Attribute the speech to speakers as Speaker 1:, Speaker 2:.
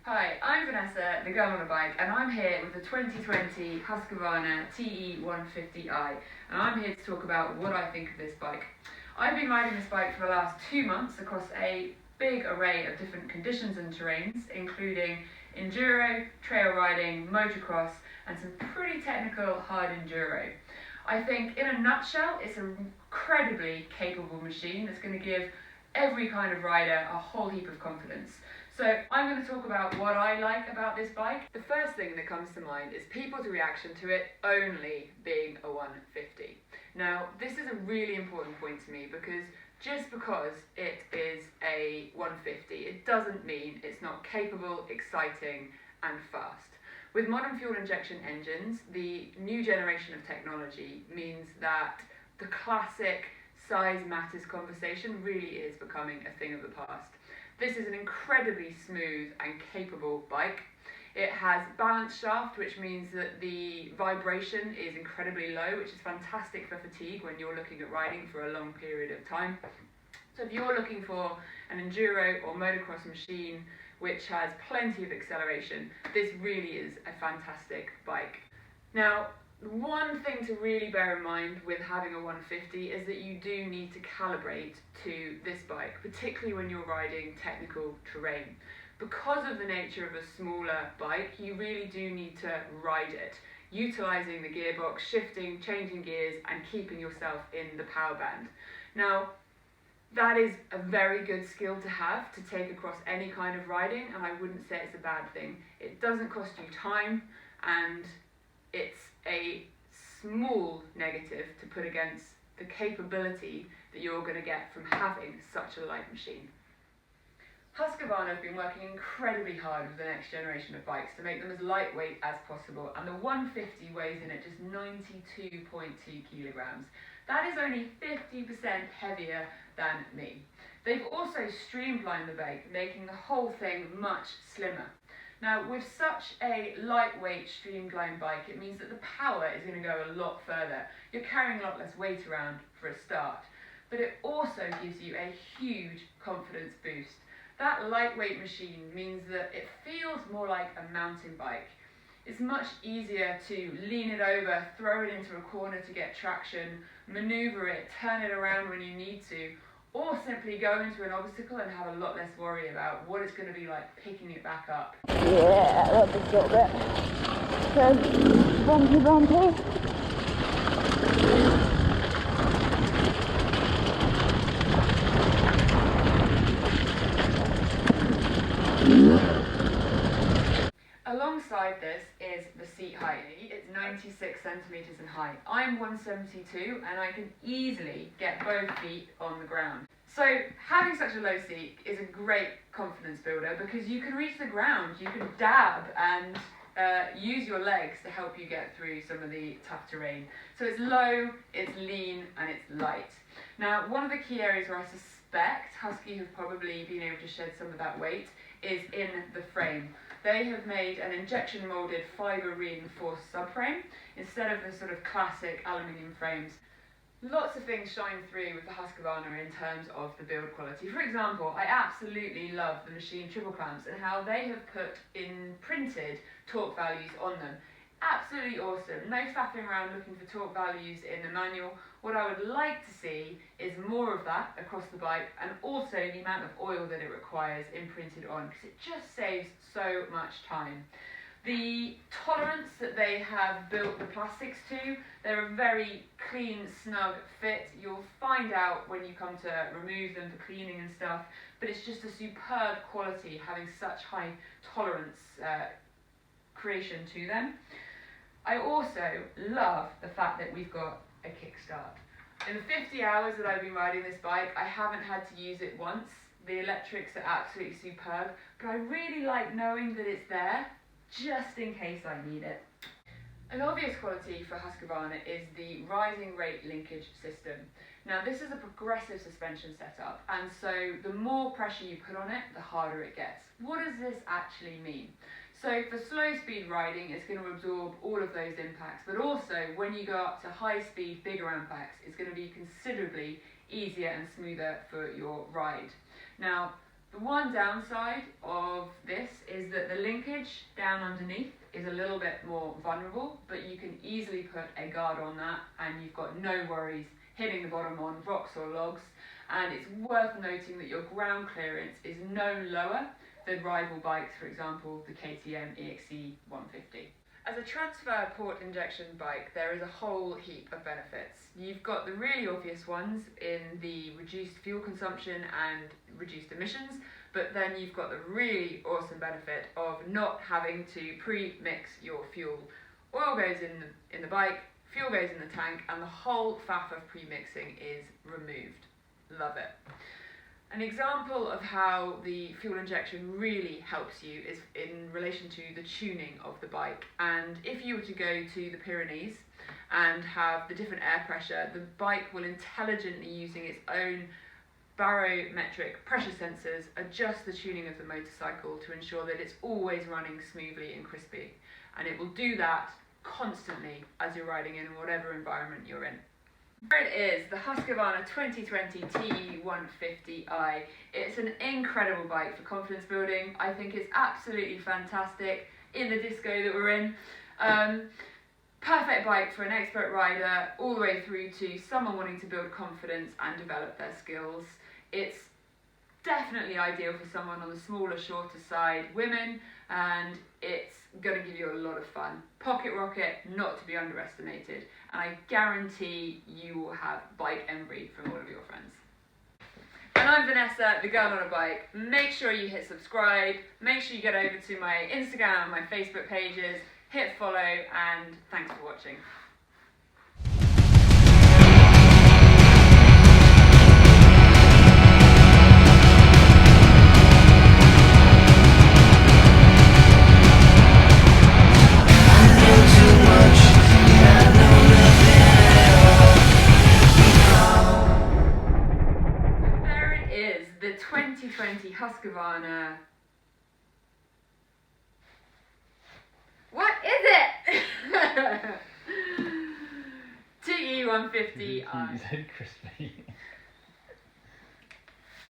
Speaker 1: Hi, I'm Vanessa, the girl on a bike, and I'm here with the 2020 Husqvarna TE 150i, and I'm here to talk about what I think of this bike. I've been riding this bike for the last 2 months across a big array of different conditions and terrains, including enduro, trail riding, motocross, and some pretty technical hard enduro. I think in a nutshell, it's an incredibly capable machine that's going to give every kind of rider a whole heap of confidence. So I'm going to talk about what I like about this bike. The first thing that comes to mind is people's reaction to it only being a 150. Now, this is a really important point to me because just because it is a 150, it doesn't mean it's not capable, exciting, and fast. With modern fuel injection engines, the new generation of technology means that the classic size matters conversation really is becoming a thing of the past. This is an incredibly smooth and capable bike. It has balanced shaft, which means that the vibration is incredibly low, which is fantastic for fatigue when you're looking at riding for a long period of time. So if you're looking for an enduro or motocross machine which has plenty of acceleration, this really is a fantastic bike. Now, one thing to really bear in mind with having a 150 is that you do need to calibrate to this bike, particularly when you're riding technical terrain. Because of the nature of a smaller bike, you really do need to ride it, utilising the gearbox, shifting, changing gears, and keeping yourself in the power band. Now, that is a very good skill to have to take across any kind of riding, and I wouldn't say it's a bad thing. It doesn't cost you time, and it's a small negative to put against the capability that you're going to get from having such a light machine. Husqvarna have been working incredibly hard with the next generation of bikes to make them as lightweight as possible, and the 150 weighs in at just 92.2 kilograms. That is only 50% heavier than me. They've also streamlined the bike, making the whole thing much slimmer. Now, with such a lightweight, streamlined bike, it means that the power is going to go a lot further. You're carrying a lot less weight around for a start, but it also gives you a huge confidence boost. That lightweight machine means that it feels more like a mountain bike. It's much easier to lean it over, throw it into a corner to get traction, maneuver it, turn it around when you need to, or simply go into an obstacle and have a lot less worry about what it's going to be like picking it back up.
Speaker 2: Yeah, that's a little bit. So, bumpy.
Speaker 1: Alongside this is the seat height. It's 96 centimetres in height. I'm 172 and I can easily get both feet on the ground. So having such a low seat is a great confidence builder because you can reach the ground, you can dab and use your legs to help you get through some of the tough terrain. So it's low, it's lean, and it's light. Now, one of the key areas where I suspect Husky have probably been able to shed some of that weight is in the frame. They have made an injection moulded fibre reinforced subframe instead of the sort of classic aluminium frames. Lots of things shine through with the Husqvarna in terms of the build quality. For example, I absolutely love the machine triple clamps and how they have put in printed torque values on them. Absolutely awesome. No faffing around looking for torque values in the manual. What I would like to see is more of that across the bike, and also the amount of oil that it requires imprinted on, because it just saves so much time. The tolerance that they have built the plastics to, they're a very clean, snug fit. You'll find out when you come to remove them for cleaning and stuff, but it's just a superb quality having such high tolerance creation to them. I also love the fact that we've got a kickstart. In the 50 hours that I've been riding this bike, I haven't had to use it once. The electrics are absolutely superb, but I really like knowing that it's there, just in case I need it. An obvious quality for Husqvarna is the rising rate linkage system. Now, this is a progressive suspension setup, and so the more pressure you put on it, the harder it gets. What does this actually mean? So for slow speed riding, it's going to absorb all of those impacts, but also when you go up to high speed, bigger impacts, it's going to be considerably easier and smoother for your ride. Now, the one downside of this is that the linkage down underneath is a little bit more vulnerable, but you can easily put a guard on that and you've got no worries hitting the bottom on rocks or logs. And it's worth noting that your ground clearance is no lower than rival bikes, for example, the KTM EXC 150. As a transfer port injection bike, there is a whole heap of benefits. You've got the really obvious ones in the reduced fuel consumption and reduced emissions, but then you've got the really awesome benefit of not having to pre-mix your fuel. Oil goes in the bike, fuel goes in the tank, and the whole faff of pre-mixing is removed. Love it. An example of how the fuel injection really helps you is in relation to the tuning of the bike. And if you were to go to the Pyrenees and have the different air pressure, the bike will intelligently, using its own barometric pressure sensors, adjust the tuning of the motorcycle to ensure that it's always running smoothly and crispy. And it will do that constantly as you're riding in whatever environment you're in. Here it is, the Husqvarna 2020 TE 150i. It's an incredible bike for confidence building. I think it's absolutely fantastic in the disco that we're in. Perfect bike for an expert rider all the way through to someone wanting to build confidence and develop their skills. It's definitely ideal for someone on the smaller, shorter side, women, and it's going to give you a lot of fun. Pocket rocket, not to be underestimated, and I guarantee you will have bike envy from all of your friends. And I'm Vanessa, the girl on a bike. Make sure you hit subscribe, make sure you get over to my Instagram and my Facebook pages, hit follow, and thanks for watching. The 2020 Husqvarna. What is it? TE 150i.
Speaker 3: You said crispy.